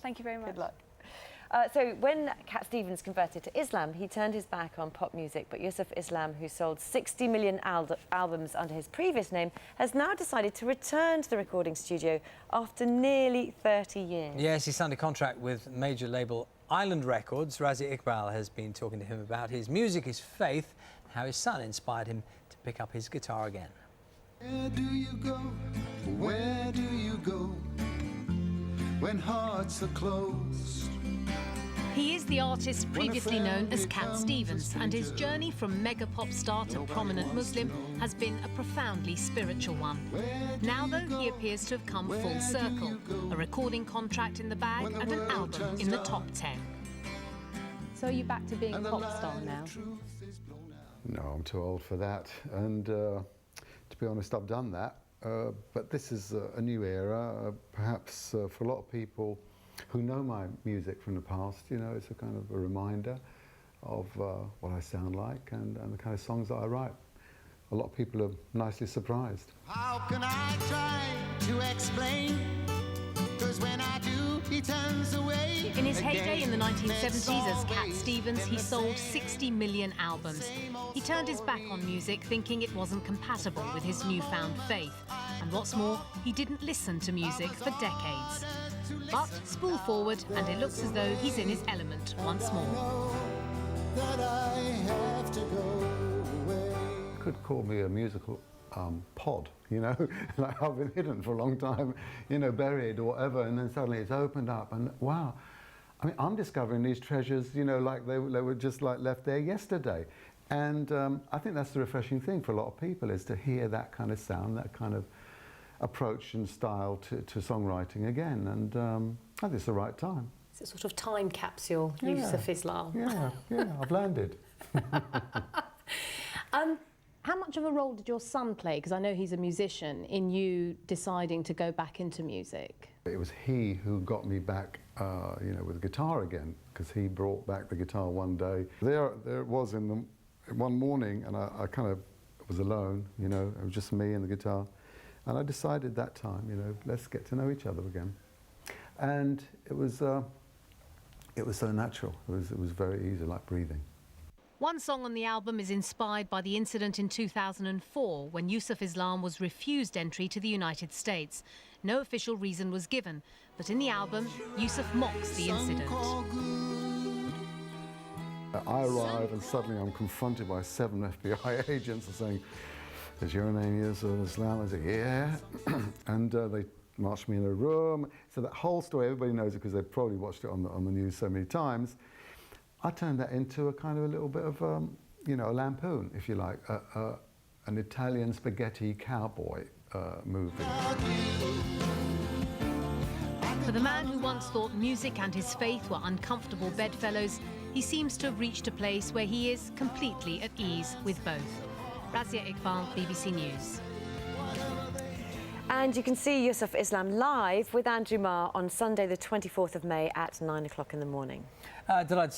Thank you very much. Good luck. So when Cat Stevens converted to Islam, he turned his back on pop music, but Yusuf Islam, who sold 60 million albums under his previous name, has now decided to return to the recording studio after nearly 30 years. Yes, he signed a contract with major label Island Records. Razia Iqbal has been talking to him about his music, his faith, and how his son inspired him to pick up his guitar again. Where do you go? Where do you go when hearts are closed? He is the artist previously known as Cat Stevens, and his journey from mega pop star to prominent Muslim has been a profoundly spiritual one. Now, though, he appears to have come full circle, a recording contract in the bag and an album in the top 10. So are you back to being a pop star now? No, I'm too old for that, and to be honest, I've done that. But this is a new era, perhaps for a lot of people who know my music from the past. You know, it's a kind of a reminder of what I sound like and the kind of songs that I write. A lot of people are nicely surprised. How can I try to explain? 'Cause when I do, he turns away. In his heyday in the 1970s as Cat Stevens, he sold 60 million albums. He turned his back on music, thinking it wasn't compatible with his newfound faith. And what's more, he didn't listen to music for decades. But spool forward, and it looks as though he's in his element once more. That I have to go away. You could call me a musical pod, you know, like I've been hidden for a long time, you know, buried or whatever, and then suddenly it's opened up, and wow, I mean, I'm discovering these treasures, you know, like they were just like left there yesterday. And I think that's the refreshing thing for a lot of people, is to hear that kind of sound, that kind of approach and style to songwriting again, and I think it's the right time. It's a sort of time capsule, Yusuf Islam. Yeah, I've landed. How much of a role did your son play, because I know he's a musician, in you deciding to go back into music? It was he who got me back, you know, with guitar again, because he brought back the guitar one day. There it was one morning, and I kind of was alone, you know, it was just me and the guitar. And I decided that time, you know, let's get to know each other again. And it was so natural. It was very easy, like breathing. One song on the album is inspired by the incident in 2004 when Yusuf Islam was refused entry to the United States. No official reason was given, but in the album, Yusuf mocks the incident. I arrive and suddenly I'm confronted by 7 FBI agents saying, "Is your name Yusuf Islam?" I say, "Yeah." And they marched me in a room. So that whole story, everybody knows it because they've probably watched it on the news so many times. I turned that into a kind of a little bit of, you know, a lampoon, if you like, an Italian spaghetti cowboy movie. For the man who once thought music and his faith were uncomfortable bedfellows, he seems to have reached a place where he is completely at ease with both. Razia Iqbal, BBC News. And you can see Yusuf Islam live with Andrew Marr on Sunday the 24th of May at 9 o'clock in the morning. Delighted to say